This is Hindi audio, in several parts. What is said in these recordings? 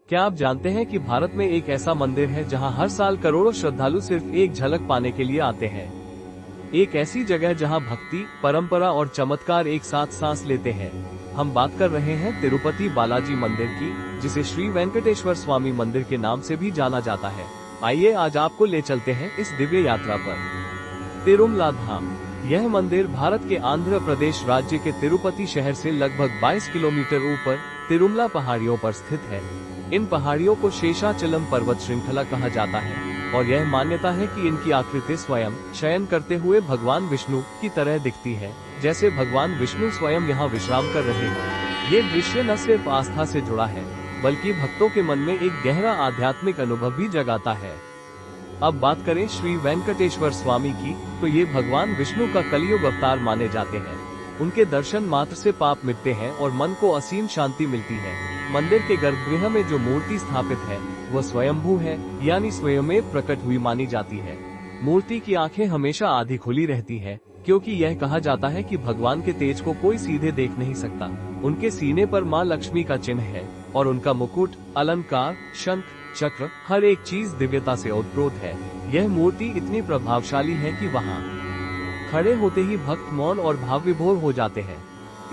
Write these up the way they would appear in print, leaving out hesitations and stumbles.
क्या आप जानते हैं कि भारत में एक ऐसा मंदिर है जहां हर साल करोड़ों श्रद्धालु सिर्फ एक झलक पाने के लिए आते हैं। एक ऐसी जगह जहां भक्ति, परंपरा और चमत्कार एक साथ सांस लेते हैं। हम बात कर रहे हैं तिरुपति बालाजी मंदिर की, जिसे श्री वेंकटेश्वर स्वामी मंदिर के नाम से भी जाना जाता है। आइए आज आपको ले चलते हैं इस दिव्य यात्रा पर। तिरुमला धाम। यह मंदिर भारत के आंध्र प्रदेश राज्य के तिरुपति शहर से लगभग 22 किलोमीटर ऊपर तिरुमला पहाड़ियों पर स्थित है। इन पहाड़ियों को शेषाचलम पर्वत श्रृंखला कहा जाता है और यह मान्यता है कि इनकी आकृति स्वयं शयन करते हुए भगवान विष्णु की तरह दिखती है, जैसे भगवान विष्णु स्वयं यहाँ विश्राम कर रहे हों। ये दृश्य न सिर्फ आस्था से जुड़ा है, बल्कि भक्तों के मन में एक गहरा आध्यात्मिक अनुभव भी जगाता है। अब बात करें श्री वेंकटेश्वर स्वामी की, तो ये भगवान विष्णु का कलियुग अवतार माने जाते हैं। उनके दर्शन मात्र से पाप मिटते हैं और मन को असीम शांति मिलती है। मंदिर के गर्भगृह में जो मूर्ति स्थापित है वह स्वयंभू है, यानी स्वयं प्रकट हुई मानी जाती है। मूर्ति की आंखें हमेशा आधी खुली रहती है, क्योंकि यह कहा जाता है कि भगवान के तेज को कोई सीधे देख नहीं सकता। उनके सीने पर मां लक्ष्मी का चिन्ह है और उनका मुकुट, अलंकार, शंख, चक्र, हर एक चीज दिव्यता से ओतप्रोत है। यह मूर्ति इतनी प्रभावशाली है कि वहाँ खड़े होते ही भक्त मौन और भाव विभोर हो जाते हैं।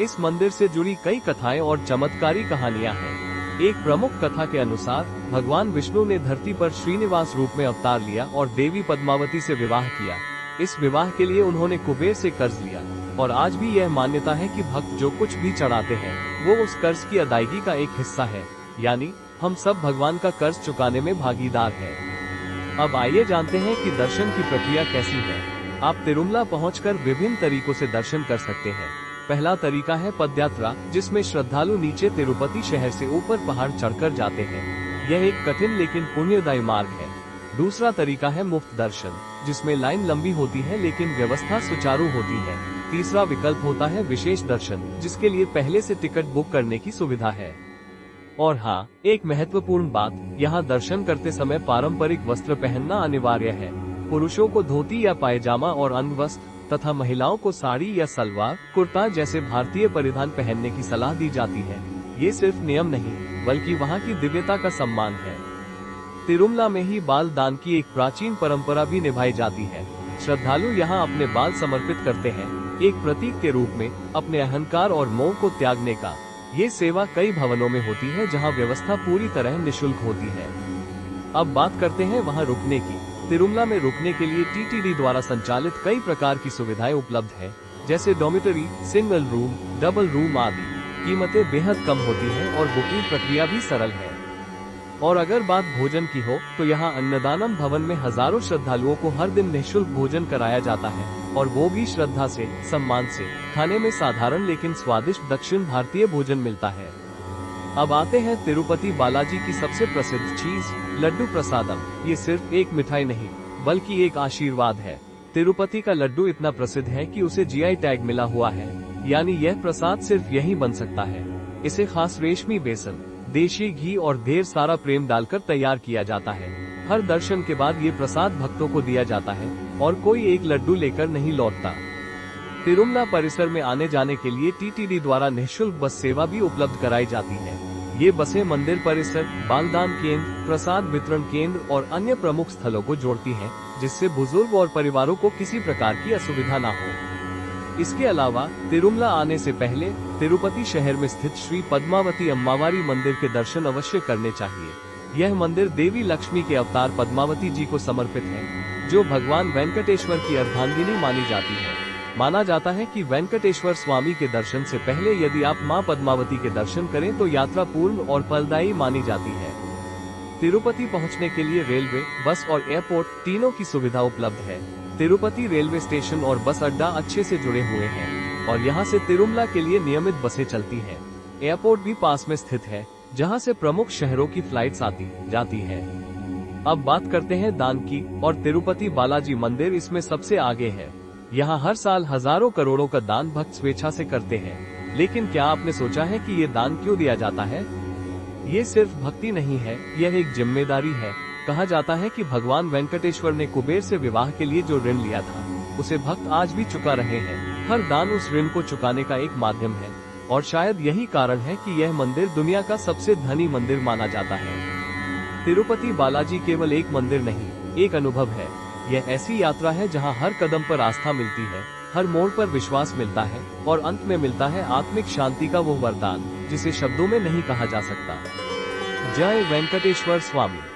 इस मंदिर से जुड़ी कई कथाएं और चमत्कारी कहानियां हैं। एक प्रमुख कथा के अनुसार भगवान विष्णु ने धरती पर श्रीनिवास रूप में अवतार लिया और देवी पद्मावती से विवाह किया। इस विवाह के लिए उन्होंने कुबेर से कर्ज लिया और आज भी यह मान्यता है कि भक्त जो कुछ भी चढ़ाते हैं वो उस कर्ज की अदायगी का एक हिस्सा है, यानी हम सब भगवान का कर्ज चुकाने में भागीदार हैं। अब आइए जानते हैं कि दर्शन की प्रक्रिया कैसी है। आप तिरुमला पहुंचकर विभिन्न तरीकों से दर्शन कर सकते हैं। पहला तरीका है पदयात्रा, जिसमें श्रद्धालु नीचे तिरुपति शहर से ऊपर पहाड़ चढ़कर जाते हैं। यह एक कठिन लेकिन पुण्यदायी मार्ग है। दूसरा तरीका है मुफ्त दर्शन, जिसमें लाइन लंबी होती है लेकिन व्यवस्था सुचारू होती है। तीसरा विकल्प होता है विशेष दर्शन, जिसके लिए पहले से टिकट बुक करने की सुविधा है। और हाँ, एक महत्वपूर्ण बात, यहाँ दर्शन करते समय पारंपरिक वस्त्र पहनना अनिवार्य है। पुरुषों को धोती या पायजामा और अंगवस्त्र तथा महिलाओं को साड़ी या सलवार कुर्ता जैसे भारतीय परिधान पहनने की सलाह दी जाती है। ये सिर्फ नियम नहीं, बल्कि वहाँ की दिव्यता का सम्मान है। तिरुमला में ही बाल दान की एक प्राचीन परंपरा भी निभाई जाती है। श्रद्धालु यहाँ अपने बाल समर्पित करते हैं, एक प्रतीक के रूप में अपने अहंकार और मोह को त्यागने का। ये सेवा कई भवनों में होती है, जहाँ व्यवस्था पूरी तरह निःशुल्क होती है। अब बात करते हैं वहाँ रुकने की। तिरुमला में रुकने के लिए टीटीडी द्वारा संचालित कई प्रकार की सुविधाएं उपलब्ध है, जैसे dormitory, single room, double room आदि। कीमतें बेहद कम होती हैं और बुकिंग प्रक्रिया भी सरल है। और अगर बात भोजन की हो, तो यहाँ अन्नदानम भवन में हजारों श्रद्धालुओं को हर दिन निःशुल्क भोजन कराया जाता है, और वो भी श्रद्धा से, सम्मान से। खाने में साधारण लेकिन स्वादिष्ट दक्षिण भारतीय भोजन मिलता है। अब आते हैं तिरुपति बालाजी की सबसे प्रसिद्ध चीज, लड्डू प्रसादम। ये सिर्फ एक मिठाई नहीं, बल्कि एक आशीर्वाद है। तिरुपति का लड्डू इतना प्रसिद्ध है कि उसे जीआई टैग मिला हुआ है, यानी यह प्रसाद सिर्फ यहीं बन सकता है। इसे खास रेशमी बेसन, देशी घी और ढेर सारा प्रेम डालकर तैयार किया जाता है। हर दर्शन के बाद ये प्रसाद भक्तों को दिया जाता है और कोई एक लड्डू लेकर नहीं लौटता। तिरुमला परिसर में आने जाने के लिए टीटीडी द्वारा निःशुल्क बस सेवा भी उपलब्ध कराई जाती है। ये बसें मंदिर परिसर, बालदान केंद्र, प्रसाद वितरण केंद्र और अन्य प्रमुख स्थलों को जोड़ती हैं, जिससे बुजुर्ग और परिवारों को किसी प्रकार की असुविधा न हो। इसके अलावा तिरुमला आने से पहले तिरुपति शहर में स्थित श्री पद्मावती अम्मावारी मंदिर के दर्शन अवश्य करने चाहिए। यह मंदिर देवी लक्ष्मी के अवतार पद्मावती जी को समर्पित है, जो भगवान वेंकटेश्वर की अर्धांगिनी मानी जाती है। माना जाता है कि वेंकटेश्वर स्वामी के दर्शन से पहले यदि आप मां पद्मावती के दर्शन करें तो यात्रा पूर्ण और फलदायी मानी जाती है। तिरुपति पहुंचने के लिए रेलवे, बस और एयरपोर्ट तीनों की सुविधा उपलब्ध है। तिरुपति रेलवे स्टेशन और बस अड्डा अच्छे से जुड़े हुए हैं और यहां से तिरुमला के लिए नियमित बसें चलती हैं। एयरपोर्ट भी पास में स्थित है, जहां से प्रमुख शहरों की फ्लाइट्स आती जाती है। अब बात करते हैं दान की, और तिरुपति बालाजी मंदिर इसमें सबसे आगे है। यहाँ हर साल हजारों करोड़ों का दान भक्त स्वेच्छा से करते हैं। लेकिन क्या आपने सोचा है कि ये दान क्यों दिया जाता है? ये सिर्फ भक्ति नहीं है, यह एक जिम्मेदारी है। कहा जाता है कि भगवान वेंकटेश्वर ने कुबेर से विवाह के लिए जो ऋण लिया था, उसे भक्त आज भी चुका रहे हैं। हर दान उस ऋण को चुकाने का एक माध्यम है। और शायद यही कारण है कि यह मंदिर दुनिया का सबसे धनी मंदिर माना जाता है। तिरुपति बालाजी केवल एक मंदिर नहीं, एक अनुभव है। यह ऐसी यात्रा है जहां हर कदम पर आस्था मिलती है, हर मोड़ पर विश्वास मिलता है और अंत में मिलता है आत्मिक शांति का वो वरदान जिसे शब्दों में नहीं कहा जा सकता। जय वेंकटेश्वर स्वामी।